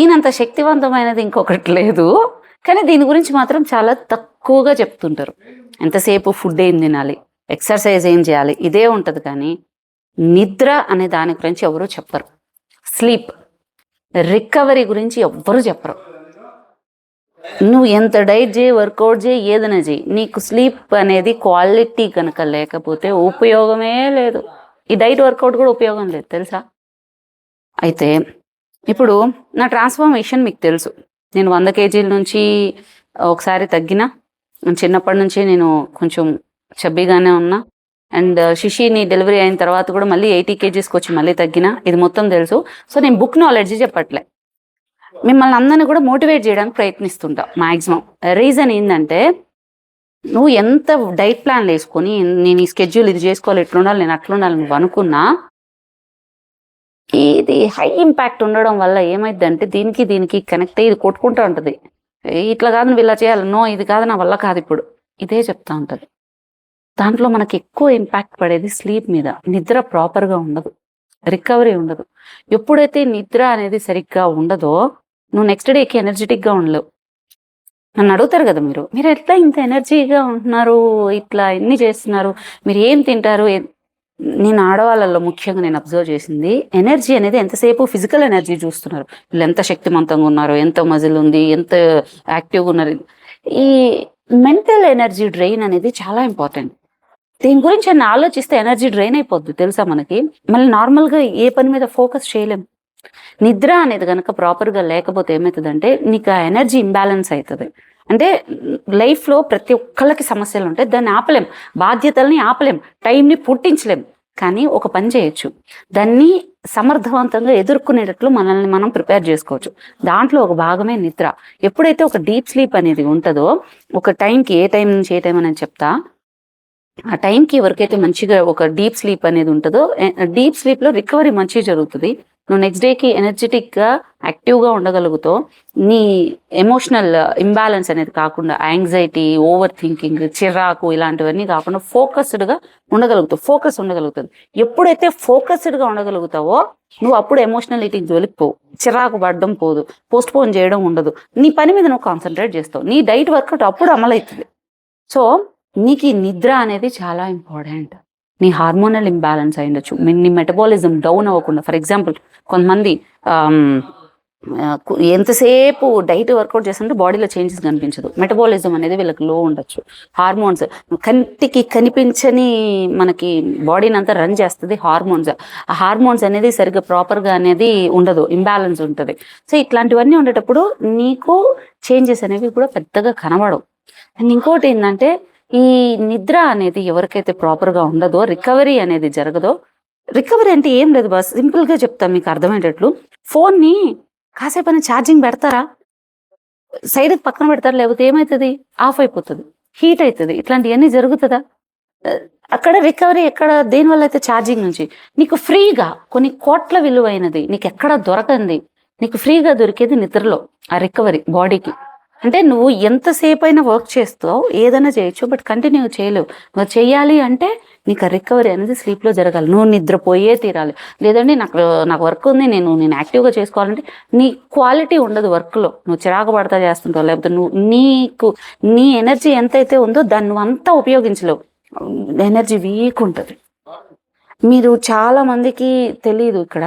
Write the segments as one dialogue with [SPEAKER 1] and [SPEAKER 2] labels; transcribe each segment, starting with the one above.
[SPEAKER 1] దీనంత శక్తివంతమైనది ఇంకొకటి లేదు. కానీ దీని గురించి మాత్రం చాలా తక్కువగా చెప్తుంటారు. ఎంతసేపు ఫుడ్ ఏం తినాలి, ఎక్సర్సైజ్ ఏం చేయాలి, ఇదే ఉంటుంది. కానీ నిద్ర అనే దాని గురించి ఎవరు చెప్పరు. స్లీప్, రికవరీ గురించి ఎవ్వరు చెప్పరు. నువ్వు ఎంత డైట్ చేయి, వర్కౌట్ చేయి, ఏదైనా చేయి, నీకు స్లీప్ అనేది క్వాలిటీ కనుక లేకపోతే ఉపయోగమే లేదు. ఈ డైట్ వర్కౌట్ కూడా ఉపయోగం లేదు, తెలుసా? అయితే ఇప్పుడు నా ట్రాన్స్ఫర్మేషన్ మీకు తెలుసు. నేను 100 kg నుంచి ఒకసారి తగ్గిన. చిన్నప్పటి నుంచి నేను కొంచెం చబ్బీగానే ఉన్నా. అండ్ శిశిని డెలివరీ అయిన తర్వాత కూడా మళ్ళీ 80 kgs వచ్చి మళ్ళీ తగ్గిన. ఇది మొత్తం తెలుసు. సో నేను బుక్ నాలెడ్జ్ చెప్పట్లే, మిమ్మల్ని అందరినీ కూడా మోటివేట్ చేయడానికి ప్రయత్నిస్తుంటా మ్యాక్సిమం. రీజన్ ఏంటంటే, నువ్వు ఎంత డైట్ ప్లాన్లు వేసుకొని నేను ఈ స్కెడ్యూల్ ఇది చేసుకోవాలి, ఎట్లుండాలి, నేను అట్లుండాలి నువ్వు అనుకున్నా, ఇది హై ఇంపాక్ట్ ఉండడం వల్ల ఏమైందంటే దీనికి కనెక్ట్ అయ్యి ఇది కొట్టుకుంటూ ఉంటుంది. ఇట్లా కాదు నువ్వు ఇలా చేయాలి, నో ఇది కాదు నా వల్ల కాదు, ఇప్పుడు ఇదే చెప్తా ఉంటుంది. దాంట్లో మనకి ఎక్కువ ఇంపాక్ట్ పడేది స్లీప్ మీద. నిద్ర ప్రాపర్గా ఉండదు, రికవరీ ఉండదు. ఎప్పుడైతే నిద్ర అనేది సరిగ్గా ఉండదో నువ్వు నెక్స్ట్ డేకి ఎనర్జెటిక్గా ఉండలేవు. నన్ను అడుగుతారు కదా, మీరు ఎట్లా ఇంత ఎనర్జీగా ఉంటున్నారు, ఇట్లా ఎన్ని చేస్తున్నారు, మీరు ఏం తింటారు? నేను ఆడవాళ్ళల్లో ముఖ్యంగా నేను అబ్జర్వ్ చేసింది, ఎనర్జీ అనేది ఎంతసేపు ఫిజికల్ ఎనర్జీ చూస్తున్నారు. వీళ్ళు ఎంత శక్తివంతంగా ఉన్నారు, ఎంత మజిల్ ఉంది, ఎంత యాక్టివ్గా ఉన్నారు. ఈ మెంటల్ ఎనర్జీ డ్రైన్ అనేది చాలా ఇంపార్టెంట్. దీని గురించి అన్న ఆలోచిస్తే ఎనర్జీ డ్రైన్ అయిపోద్ది, తెలుసా మనకి. మళ్ళీ నార్మల్గా ఏ పని మీద ఫోకస్ చేయలేం. నిద్ర అనేది కనుక ప్రాపర్గా లేకపోతే ఏమవుతుందంటే నీకు ఆ ఎనర్జీ ఇంబ్యాలెన్స్ అవుతుంది. అంటే లైఫ్లో ప్రతి ఒక్కళ్ళకి సమస్యలు ఉంటాయి, దాన్ని ఆపలేం, బాధ్యతల్ని ఆపలేం, టైంని పుట్టించలేం. కానీ ఒక పని చేయొచ్చు, దాన్ని సమర్థవంతంగా ఎదుర్కొనేటట్లు మనల్ని మనం ప్రిపేర్ చేసుకోవచ్చు. దాంట్లో ఒక భాగమే నిద్ర. ఎప్పుడైతే ఒక డీప్ స్లీప్ అనేది ఉంటుందో, ఒక టైంకి ఏ టైం నుంచి ఏ టైం అని చెప్తా, ఆ టైంకి ఎవరికైతే మంచిగా ఒక డీప్ స్లీప్ అనేది ఉంటుందో, డీప్ స్లీప్లో రికవరీ మంచిగా జరుగుతుంది. నువ్వు నెక్స్ట్ డేకి ఎనర్జెటిక్గా యాక్టివ్గా ఉండగలుగుతావు. నీ ఎమోషనల్ ఇంబ్యాలెన్స్ అనేది కాకుండా, యాంగ్జైటీ, ఓవర్ థింకింగ్, చిరాకు ఇలాంటివన్నీ కాకుండా ఫోకస్డ్గా ఉండగలుగుతుంది. ఎప్పుడైతే ఫోకస్డ్గా ఉండగలుగుతావో నువ్వు అప్పుడు ఎమోషనల్ ఈటింగ్ జోలికి పోవు, చిరాకు పడడం పోదు, పోస్ట్పోన్ చేయడం ఉండదు, నీ పని మీద నువ్వు కాన్సన్ట్రేట్ చేస్తావు, నీ డైట్ వర్కౌట్ అప్పుడు అమలవుతుంది. సో నీకు ఈ నిద్ర అనేది చాలా ఇంపార్టెంట్. నీ హార్మోనల్ ఇంబ్యాలెన్స్ అయి ఉండొచ్చు, నీ మెటబాలిజం డౌన్ అవ్వకుండా. ఫర్ ఎగ్జాంపుల్, కొంతమంది ఎంతసేపు డైట్ వర్కౌట్ చేస్తుంటే బాడీలో చేంజెస్ కనిపించదు, మెటబాలిజం అనేది వీళ్ళకి లో ఉండొచ్చు. హార్మోన్స్, కంటికి కనిపించని మనకి బాడీని అంతా రన్ చేస్తుంది హార్మోన్స్. ఆ హార్మోన్స్ అనేది సరిగ్గా ప్రాపర్గా అనేది ఉండదు, ఇంబ్యాలెన్స్ ఉంటుంది. సో ఇట్లాంటివన్నీ ఉండేటప్పుడు నీకు చేంజెస్ అనేవి కూడా పెద్దగా కనబడవు. అండ్ ఇంకోటి ఏంటంటే, ఈ నిద్ర అనేది ఎవరికైతే ప్రాపర్గా ఉండదో, రికవరీ అనేది జరగదో. రికవరీ అంటే ఏం లేదు, బస్ సింపుల్గా చెప్తాం మీకు అర్థమయ్యేటట్లు. ఫోన్ని కాసేపైనా ఛార్జింగ్ పెడతారా, సైడ్కి పక్కన పెడతారా, లేకపోతే ఏమవుతుంది, ఆఫ్ అయిపోతుంది, హీట్ అవుతుంది, ఇట్లాంటివన్నీ జరుగుతుందా? అక్కడ రికవరీ ఎక్కడ, దేనివల్ల అయితే ఛార్జింగ్ నుంచి. నీకు ఫ్రీగా కొన్ని కోట్ల విలువైనది నీకు ఎక్కడ దొరకంది, నీకు ఫ్రీగా దొరికేది నిద్రలో ఆ రికవరీ బాడీకి. అంటే నువ్వు ఎంతసేపు అయినా వర్క్ చేస్తావు, ఏదైనా చేయొచ్చు, బట్ కంటిన్యూ చేయలేవు. నువ్వు చేయాలి అంటే నీకు ఆ రికవరీ అనేది స్లీప్లో జరగాలి. నువ్వు నిద్రపోయే తీరాలి. లేదంటే నాకు వర్క్ ఉంది, నేను యాక్టివ్గా చేసుకోవాలంటే నీ క్వాలిటీ ఉండదు వర్క్లో. నువ్వు చిరాకు పడతా చేస్తుంటావు, లేకపోతే నీ ఎనర్జీ ఎంతైతే ఉందో దాన్ని నువ్వు అంతా ఉపయోగించలేవు, ఎనర్జీ వీక్ ఉంటుంది. మీరు చాలా మందికి తెలియదు, ఇక్కడ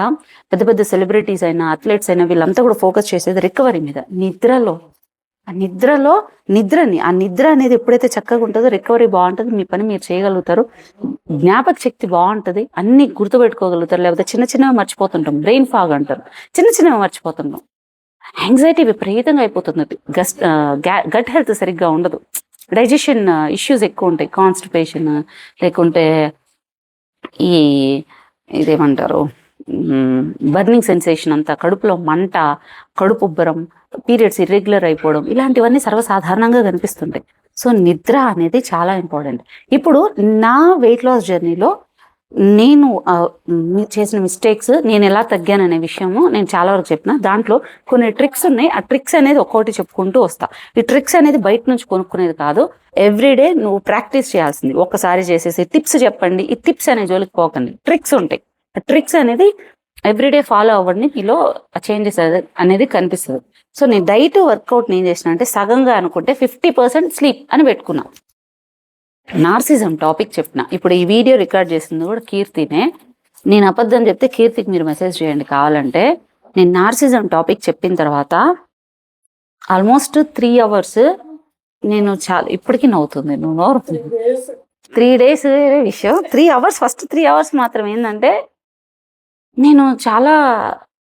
[SPEAKER 1] పెద్ద పెద్ద సెలబ్రిటీస్ అయినా, అథ్లెట్స్ అయినా, వీళ్ళంతా కూడా ఫోకస్ చేసేది రికవరీ మీద, నిద్రలో. ఆ నిద్ర అనేది ఎప్పుడైతే చక్కగా ఉంటుందో రికవరీ బాగుంటుంది, మీ పని మీరు చేయగలుగుతారు, జ్ఞాపక శక్తి బాగుంటుంది, అన్ని గుర్తుపెట్టుకోగలుగుతారు. లేకపోతే చిన్నవి మర్చిపోతుంటాం, బ్రెయిన్ ఫాగ్ అంటారు, చిన్నవి మర్చిపోతుంటాం. యాంగ్జైటీ విపరీతంగా అయిపోతుంది, గట్ హెల్త్ సరిగ్గా ఉండదు, డైజెషన్ ఇష్యూస్ ఎక్కువ ఉంటాయి, కాన్స్టిపేషన్, లేకుంటే ఇదేమంటారు బర్నింగ్ సెన్సేషన్ అంతా, కడుపులో మంట, కడుపు ఉబ్బరం, పీరియడ్స్ ఇర్రెగ్యులర్ అయిపోవడం, ఇలాంటివన్నీ సర్వసాధారణంగా కనిపిస్తుంటాయి. సో నిద్ర అనేది చాలా ఇంపార్టెంట్. ఇప్పుడు నా వెయిట్ లాస్ జర్నీలో నేను చేసిన మిస్టేక్స్, నేను ఎలా తగ్గాననే విషయము నేను చాలా వరకు చెప్పిన. దాంట్లో కొన్ని ట్రిక్స్ ఉన్నాయి. ఆ ట్రిక్స్ అనేది ఒక్కొక్కటి చెప్పుకుంటూ వస్తా. ఈ ట్రిక్స్ అనేది బయట నుంచి కొనుక్కునేది కాదు, ఎవ్రీడే నువ్వు ప్రాక్టీస్ చేయాల్సింది. ఒక్కసారి చేసేసి టిప్స్ చెప్పండి, ఈ టిప్స్ అనే జోలికి పోకండి, ట్రిక్స్ ఉంటాయి. ఆ ట్రిక్స్ అనేది ఎవ్రీడే ఫాలో అవ్వండి, మీలో చేంజెస్ అనేది కనిపిస్తుంది. సో నేను డైట్ వర్కౌట్ నేను చేసిన అంటే సగంగా అనుకుంటే 50% స్లీప్ అని పెట్టుకున్నా. నార్సిజం టాపిక్ చెప్పిన. ఇప్పుడు ఈ వీడియో రికార్డ్ చేసింది కూడా కీర్తినే. నేను అబద్ధం చెప్తే కీర్తికి మీరు మెసేజ్ చేయండి కావాలంటే. నేను నార్సిజం టాపిక్ చెప్పిన తర్వాత ఆల్మోస్ట్ 3 hours నేను చాలా ఇప్పటికీ నవ్వుతుంది, నువ్వు నోరు 3 days విషయం. 3 hours ఫస్ట్ 3 hours మాత్రం ఏంటంటే నేను చాలా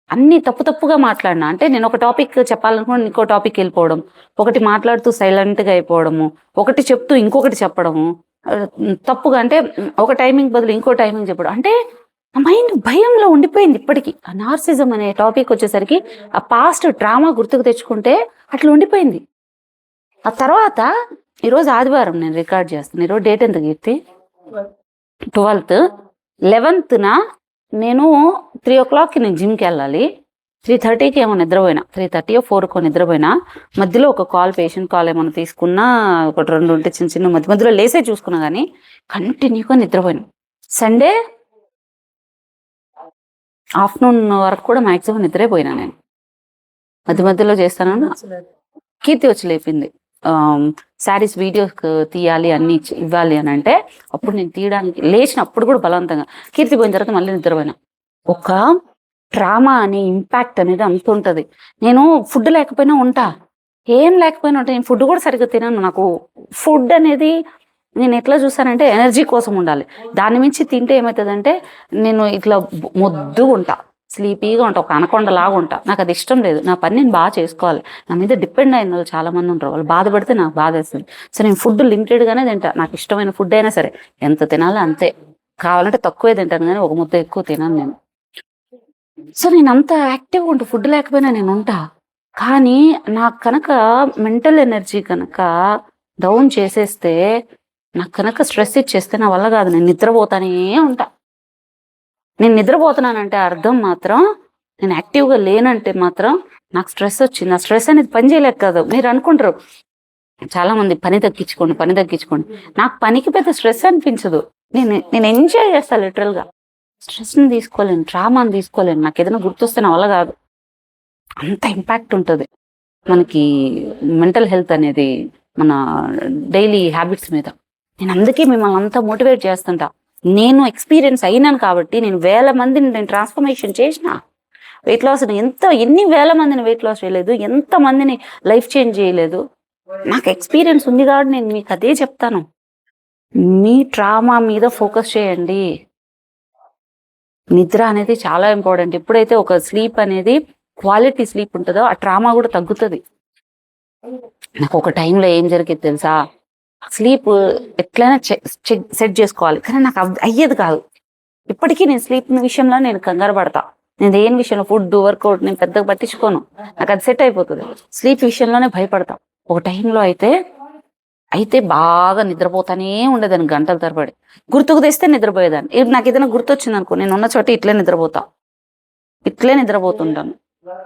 [SPEAKER 1] అన్ని తప్పుగా మాట్లాడినా. అంటే నేను ఒక టాపిక్ చెప్పాలనుకుని ఇంకో టాపిక్ వెళ్ళిపోవడం, ఒకటి మాట్లాడుతూ సైలెంట్గా అయిపోవడము, ఒకటి చెప్తూ ఇంకొకటి చెప్పడము తప్పుగా. అంటే ఒక టైమింగ్ బదులు ఇంకో టైమింగ్ చెప్పడం. అంటే నా మైండ్ భయంలో ఉండిపోయింది ఇప్పటికీ. ఆ నార్సిజం అనే టాపిక్ వచ్చేసరికి ఆ పాస్ట్ డ్రామా గుర్తుకు తెచ్చుకుంటే అట్లా ఉండిపోయింది. ఆ తర్వాత ఈరోజు ఆదివారం నేను రికార్డ్ చేస్తాను. ఈరోజు డేట్ ఎంత కీర్తి? 12th. 11th నేను 3 o'clockకి నేను జిమ్కి వెళ్ళాలి. 3:30కి ఏమో నిద్రపోయినా, 3:30 or 4 నిద్రపోయినా. మధ్యలో ఒక పేషెంట్ కాల్ ఏమైనా తీసుకున్నా, ఒకటి 2 ఉంటే చిన్న మధ్యలో లేసే చూసుకున్నా, కానీ కంటిన్యూగా నిద్రపోయినా. సండే ఆఫ్టర్నూన్ వరకు కూడా మ్యాక్సిమం నిద్రైపోయినా. నేను మధ్యలో చేస్తాను. కీర్తి వచ్చి లేపింది, శారీస్ వీడియోస్ తీయాలి, అన్ని ఇవ్వాలి అని అంటే. అప్పుడు నేను తీయడానికి లేచినప్పుడు కూడా బలవంతంగా కీర్తి పోయిన తర్వాత మళ్ళీ నిద్రపోయినా. ఒక డ్రామా అనే ఇంపాక్ట్ అనేది అంత ఉంటుంది. నేను ఫుడ్ లేకపోయినా ఉంటా, ఏం లేకపోయినా ఉంటా. నేను ఫుడ్ కూడా సరిగ్గా తినను. నాకు ఫుడ్ అనేది నేను ఎట్లా చూస్తానంటే ఎనర్జీ కోసం ఉండాలి. దాని మించి తింటే ఏమవుతుందంటే నేను ఇట్లా మొద్దుగా ఉంటా, స్లీపీగా ఉంటా, ఒక అనకొండలాగా ఉంటా. నాకు అది ఇష్టం లేదు. నా పని నేను బాగా చేసుకోవాలి. నా మీద డిపెండ్ అయిన వాళ్ళు చాలా మంది ఉంటారు, వాళ్ళు బాధపడితే నాకు బాధ వేస్తుంది. సో నేను ఫుడ్ లిమిటెడ్గానే తింటా. నాకు ఇష్టమైన ఫుడ్ అయినా సరే ఎంత తినాలో అంతే, కావాలంటే తక్కువే తింటాను, కానీ ఒక ముద్ద ఎక్కువ తినాను నేను. సో నేను అంత యాక్టివ్గా ఉంటా, ఫుడ్ లేకపోయినా నేను ఉంటా. కానీ నాకు కనుక మెంటల్ ఎనర్జీ కనుక డౌన్ చేసేస్తే, నాకు కనుక స్ట్రెస్ ఇచ్చేస్తే నా వల్ల కాదు. నేను నిద్రపోతానే ఉంటా. నేను నిద్రపోతున్నానంటే అర్థం మాత్రం నేను యాక్టివ్గా లేనంటే మాత్రం నాకు స్ట్రెస్ వచ్చింది. ఆ స్ట్రెస్ అనేది పని చేయలేక కాదు. మీరు అనుకుంటారు చాలా మంది పని తగ్గించుకోండి. నాకు పనికి పెద్ద స్ట్రెస్ అనిపించదు. నేను ఎంజాయ్ చేస్తాను లిటరల్గా. స్ట్రెస్ని తీసుకోలేను, డ్రామాని తీసుకోలేను. నాకు ఏదైనా గుర్తొస్తే నా వల్ల కాదు. అంత ఇంపాక్ట్ ఉంటుంది మనకి మెంటల్ హెల్త్ అనేది మన డైలీ హ్యాబిట్స్ మీద. నేను అందుకే మిమ్మల్ని అంతా మోటివేట్ చేస్తుంటా. నేను ఎక్స్పీరియన్స్ అయినాను కాబట్టి నేను వేల మందిని నేను ట్రాన్స్ఫర్మేషన్ చేసిన. వెయిట్ లాస్ ఎన్ని వేల మందిని వెయిట్ లాస్ చేయలేదు, ఎంతమందిని లైఫ్ చేంజ్ చేయలేదు. నాకు ఎక్స్పీరియన్స్ ఉంది కాబట్టి నేను మీకు అదే చెప్తాను. మీ ట్రామా మీద ఫోకస్ చేయండి. నిద్ర అనేది చాలా ఇంపార్టెంట్. ఎప్పుడైతే ఒక స్లీప్ అనేది క్వాలిటీ స్లీప్ ఉంటుందో ఆ ట్రామా కూడా తగ్గుతుంది. నాకు ఒక టైంలో ఏం జరిగేది తెలుసా, స్లీప్ ఎట్లయినా సెట్ చేసుకోవాలి, కానీ నాకు అయ్యేది కాదు. ఇప్పటికీ నేను స్లీప్ విషయంలో నేను కంగారు పడతా. నేను దేని విషయంలో ఫుడ్ వర్కౌట్ నేను పెద్దగా పట్టించుకోను, నాకు అది సెట్ అయిపోతుంది. స్లీప్ విషయంలోనే భయపడతా. ఒక టైంలో అయితే బాగా నిద్రపోతానే ఉండేదాన్ని గంటల తరబడి. గుర్తుకు తెస్తే నిద్రపోయేదాన్ని. నాకు ఏదైనా గుర్తొచ్చింది అనుకో, నేను ఉన్న చోట ఇట్లే నిద్రపోతుంటాను.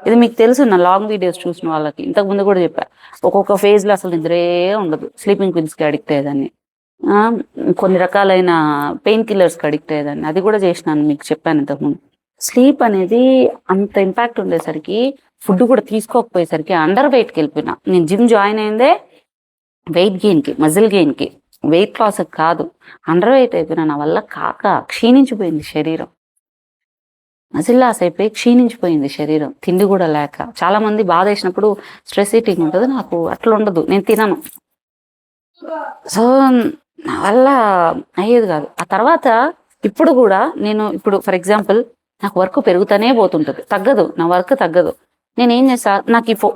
[SPEAKER 1] ఇది మీకు తెలుసు, నా లాంగ్ వీడియోస్ చూసిన వాళ్ళకి ఇంతకుముందు కూడా చెప్పా. ఒక్కొక్క ఫేజ్లో అసలు నిద్రే ఉండదు. స్లీపింగ్ పిల్స్కి అడిక్ట్ అయ్యేదాన్ని, కొన్ని రకాలైన పెయిన్ కిల్లర్స్కి అడిక్ట్ అయ్యేదాన్ని. అది కూడా చేసినాను, మీకు చెప్పాను ఇంతకుముందు. స్లీప్ అనేది అంత ఇంపాక్ట్ ఉండేసరికి ఫుడ్ కూడా తీసుకోకపోయేసరికి అండర్ వెయిట్కి వెళ్ళిపోయినా. నేను జిమ్ జాయిన్ అయిందే వెయిట్ గెయిన్కి, మజిల్ గెయిన్కి, వెయిట్ లాస్కి కాదు. అండర్ వెయిట్ అయిపోయినా. నా వల్ల కాక క్షీణించిపోయింది శరీరం. మజిల్ లాస్ అయిపోయి క్షీణించిపోయింది శరీరం, తిండి కూడా లేక. చాలా మంది బాధ వేసినప్పుడు స్ట్రెస్ ఈటింగ్ ఉంటుంది, నాకు అట్లా ఉండదు, నేను తినను. సో నా వల్ల అయ్యేది కాదు. ఆ తర్వాత ఇప్పుడు కూడా ఇప్పుడు ఫర్ ఎగ్జాంపుల్ నాకు వర్క్ పెరుగుతూనే పోతుంటుంది, తగ్గదు, నా వర్క్ తగ్గదు. నేను ఏం చేస్తా,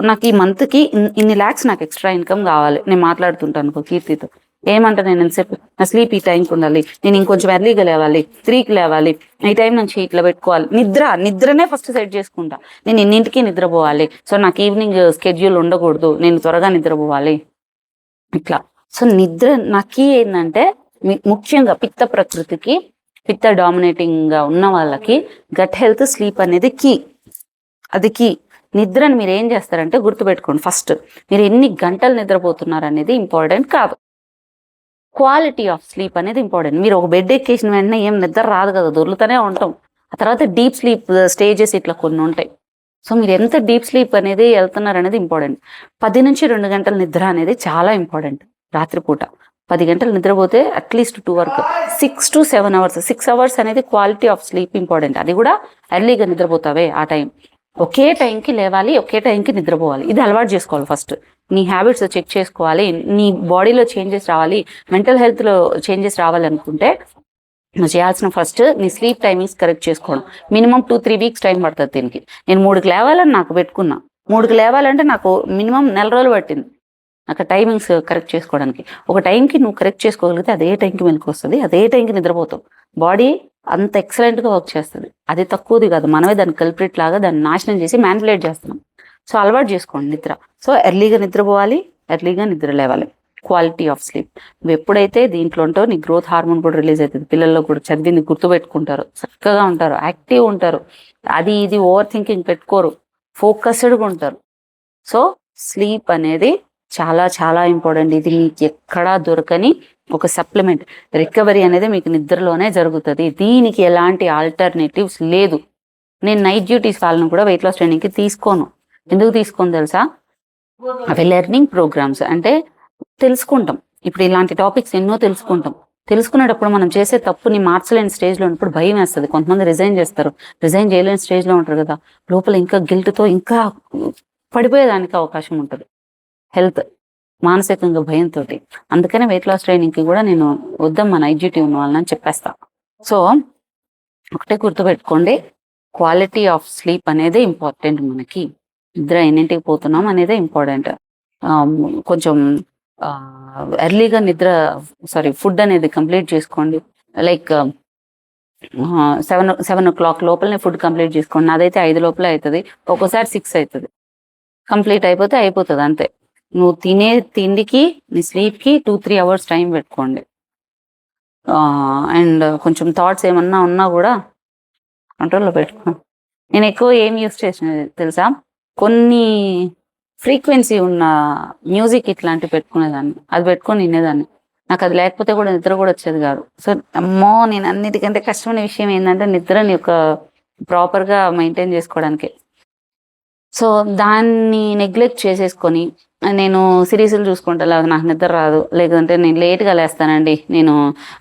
[SPEAKER 1] నాకు ఈ మంత్కి ఇన్ని lakhs నాకు ఎక్స్ట్రా ఇన్కమ్ కావాలి. నేను మాట్లాడుతుంటాను కీర్తితో. ఏమంటా, నేను ఎంతసేపు నా స్లీప్ ఈ టైంకి ఉండాలి, నేను ఇంకొంచెం ఎర్లీగా లేవాలి, 3కి లేవాలి, ఈ టైం నుంచి ఇట్లా పెట్టుకోవాలి. నిద్రనే ఫస్ట్ సెట్ చేసుకుంటా. నేను ఇన్నింటికి నిద్రపోవాలి, సో నాకు ఈవినింగ్ స్కెడ్యూల్ ఉండకూడదు, నేను త్వరగా నిద్రపోవాలి ఇట్లా. సో నిద్ర నాకు ఏంటంటే ముఖ్యంగా పిత్త ప్రకృతికి, పిత్త డామినేటింగ్గా ఉన్న వాళ్ళకి గట్ హెల్త్, స్లీప్ అనేది అది కీ. నిద్రను మీరు ఏం చేస్తారంటే గుర్తుపెట్టుకోండి, ఫస్ట్ మీరు ఎన్ని గంటలు నిద్రపోతున్నారు అనేది ఇంపార్టెంట్ కాదు, క్వాలిటీ ఆఫ్ స్లీప్ అనేది ఇంపార్టెంట్. మీరు ఒక బెడ్ ఎక్కేసిన వెంటనే ఏం నిద్ర రాదు కదా, దొర్లుతూనే ఉంటాం. ఆ తర్వాత డీప్ స్లీప్ స్టేజెస్ ఇట్లా కొన్ని ఉంటాయి. సో మీరు ఎంత డీప్ స్లీప్ అనేది వెళ్తున్నారు అనేది ఇంపార్టెంట్. 10 నుంచి 2 గంటల నిద్ర అనేది చాలా ఇంపార్టెంట్. రాత్రిపూట 10 గంటలు నిద్రపోతే అట్లీస్ట్ 2 వరకు 6 to 7 అవర్స్ 6 అవర్స్ అనేది క్వాలిటీ ఆఫ్ స్లీప్ ఇంపార్టెంట్. అది కూడా ఎర్లీగా నిద్రపోతావే ఆ టైం. ఒకే టైంకి లేవాలి, ఒకే టైంకి నిద్రపోవాలి. ఇది అలవాటు చేసుకోవాలి. ఫస్ట్ నీ హ్యాబిట్స్ చెక్ చేసుకోవాలి, నీ బాడీలో చేంజెస్ రావాలి, మెంటల్ హెల్త్లో చేంజెస్ రావాలి అనుకుంటే నువ్వు చేయాల్సిన ఫస్ట్ నీ స్లీప్ టైమింగ్స్ కరెక్ట్ చేసుకోవడం. మినిమం 2-3 వీక్స్ టైం పడుతుంది దీనికి. నేను 3కి లేవాలని నాకు పెట్టుకున్నా. 3కి లేవాలంటే నాకు మినిమం 4 రోజులు పట్టింది నాకు టైమింగ్స్ కరెక్ట్ చేసుకోవడానికి. ఒక టైంకి నువ్వు కరెక్ట్ చేసుకోగలిగితే అదే టైంకి మెలకు వస్తుంది, అదే టైంకి నిద్రపోతావు. బాడీ అంత ఎక్సలెంట్గా వర్క్ చేస్తుంది. అది తక్కువది కాదు, మనమే దాన్ని కల్ప్రిట్ లాగా దాన్ని నాశనం చేసి మ్యానిపులేట్ చేస్తున్నాం. సో అలవాటు చేసుకోండి నిద్ర. సో ఎర్లీగా నిద్రపోవాలి, ఎర్లీగా నిద్ర లేవాలి. Quality of sleep. నువ్వు ఎప్పుడైతే దీంట్లో ఉంటావు నీ గ్రోత్ హార్మోన్ కూడా రిలీజ్ అవుతుంది. పిల్లల్లో కూడా చదివింది గుర్తుపెట్టుకుంటారు, చక్కగా ఉంటారు, యాక్టివ్ ఉంటారు, అది ఇది ఓవర్ థింకింగ్ పెట్టుకోరు, ఫోకస్డ్గా ఉంటారు. సో స్లీప్ అనేది చాలా చాలా ఇంపార్టెంట్. ఇది మీకు ఎక్కడా దొరకని ఒక సప్లిమెంట్. రికవరీ అనేది మీకు నిద్రలోనే జరుగుతుంది. దీనికి ఎలాంటి ఆల్టర్నేటివ్స్ లేదు. నేను నైట్ డ్యూటీస్ వాళ్ళని కూడా వెయిట్ లాస్ ట్రైనింగ్కి తీసుకోను. ఎందుకు తీసుకోను తెలుసా? అవి లెర్నింగ్ ప్రోగ్రామ్స్. అంటే తెలుసుకుంటాం. ఇప్పుడు ఇలాంటి టాపిక్స్ ఎన్నో తెలుసుకుంటాం. తెలుసుకునేటప్పుడు మనం చేసే తప్పుని మార్చలేని స్టేజ్లో ఉన్నప్పుడు భయం వేస్తుంది. కొంతమంది రిజైన్ చేస్తారు, రిజైన్ చేయలేని స్టేజ్లో ఉంటారు కదా, లోపల ఇంకా గిల్ట్తో ఇంకా పడిపోయేదానికి అవకాశం ఉంటుంది. హెల్త్ మానసికంగా భయంతో. అందుకనే వెయిట్ లాస్ ట్రైనింగ్కి కూడా నేను వద్దమ్మా నైట్ డ్యూటీ ఉన్న వాళ్ళని చెప్పేస్తా. సో ఒకటే గుర్తుపెట్టుకోండి, క్వాలిటీ ఆఫ్ స్లీప్ అనేది ఇంపార్టెంట్. మనకి నిద్ర ఎన్నింటికి పోతున్నాం అనేది ఇంపార్టెంట్. కొంచెం ఎర్లీగా ఫుడ్ అనేది కంప్లీట్ చేసుకోండి. లైక్ 7 o'clock లోపలనే ఫుడ్ కంప్లీట్ చేసుకోండి. నాదైతే 5 లోపలే అవుతుంది, ఒక్కోసారి 6 అవుతుంది. కంప్లీట్ అయిపోతే అయిపోతుంది అంతే. నువ్వు తినే తిండికి నీ స్లీప్కి 2-3 అవర్స్ టైం పెట్టుకోండి. అండ్ కొంచెం థాట్స్ ఏమన్నా ఉన్నా కూడా కంట్రోల్లో పెట్టుకో. నేను ఎక్కువ ఏం యూస్ చేసిన తెలుసా? కొన్ని ఫ్రీక్వెన్సీ ఉన్న మ్యూజిక్ ఇట్లాంటివి పెట్టుకునేదాన్ని, అది పెట్టుకొని వినేదాన్ని. నాకు అది లేకపోతే కూడా నిద్ర కూడా వచ్చేది కాదు. సో అమ్మో, నేను అన్నిటికంటే కష్టమైన విషయం ఏంటంటే నిద్రని ఒక ప్రాపర్గా మెయింటైన్ చేసుకోవడానికి. సో దాన్ని నెగ్లెక్ట్ చేసేసుకొని నేను సిరీస్లు చూసుకుంటా, నాకు నిద్ర రాదు, లేదంటే నేను లేట్గా లేస్తానండి, నేను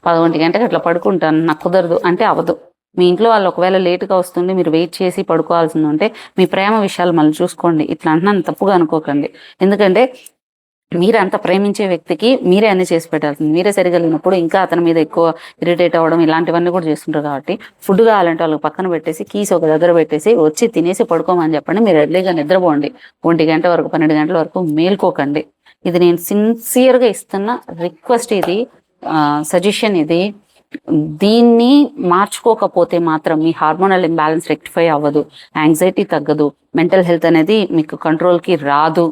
[SPEAKER 1] 11 గంటలకు అట్లా పడుకుంటాను, నాకు కుదరదు అంటే అవ్వదు. మీ ఇంట్లో వాళ్ళు ఒకవేళ లేటుగా వస్తుంది, మీరు వెయిట్ చేసి పడుకోవాల్సింది ఉంటే మీ ప్రేమ విషయాలు మళ్ళీ చూసుకోండి. ఇట్లా అంటున్నాను తప్పుగా అనుకోకండి. ఎందుకంటే మీరు అంత ప్రేమించే వ్యక్తికి మీరే అన్ని చేసి పెట్టాల్సింది. మీరే సరిగలిగినప్పుడు ఇంకా అతని మీద ఎక్కువ ఇరిటేట్ అవ్వడం ఇలాంటివన్నీ కూడా చేస్తుంటారు. కాబట్టి ఫుడ్ కావాలంటే వాళ్ళకి పక్కన పెట్టేసి కీస్ ఒక దగ్గర పెట్టేసి వచ్చి తినేసి పడుకోమని చెప్పండి. మీరు ఎర్లీగా నిద్రపోండి. 1 గంట వరకు 12 గంటల వరకు మేల్కోకండి. ఇది నేను సిన్సియర్గా ఇస్తున్న రిక్వెస్ట్, ఇది సజెషన్. ఇది దీన్ని మార్చుకోకపోతే మాత్రం మీ హార్మోనల్ ఇంబ్యాలెన్స్ రెక్టిఫై అవ్వదు, యాంగ్జైటీ తగ్గదు, మెంటల్ హెల్త్ అనేది మీకు కంట్రోల్కి రాదు,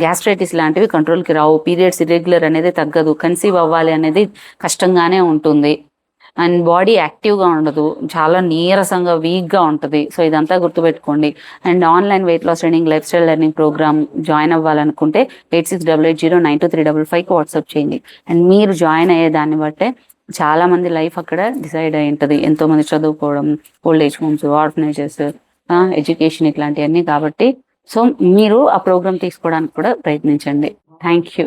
[SPEAKER 1] గ్యాస్ట్రైటిస్ లాంటివి కంట్రోల్కి రావు, పీరియడ్స్ ఇర్రెగ్యులర్ అనేది తగ్గదు, కన్సీవ్ అవ్వాలి అనేది కష్టంగానే ఉంటుంది, అండ్ బాడీ యాక్టివ్గా ఉండదు, చాలా నీరసంగా వీక్గా ఉంటుంది. సో ఇదంతా గుర్తుపెట్టుకోండి. And online weight loss training lifestyle learning programme join అవ్వాలనుకుంటే 8688092355కి వాట్సాప్ చేయండి. అండ్ మీరు జాయిన్ అయ్యే దాన్ని బట్టే చాలామంది లైఫ్ అక్కడ డిసైడ్ అయి ఉంటుంది. ఎంతోమంది చదువుకోవడం, old age homes, orphanages, education ఇట్లాంటివన్నీ. కాబట్టి సో మీరు ఆ ప్రోగ్రామ్ తీసుకోవడానికి కూడా ప్రయత్నించండి. Thank you.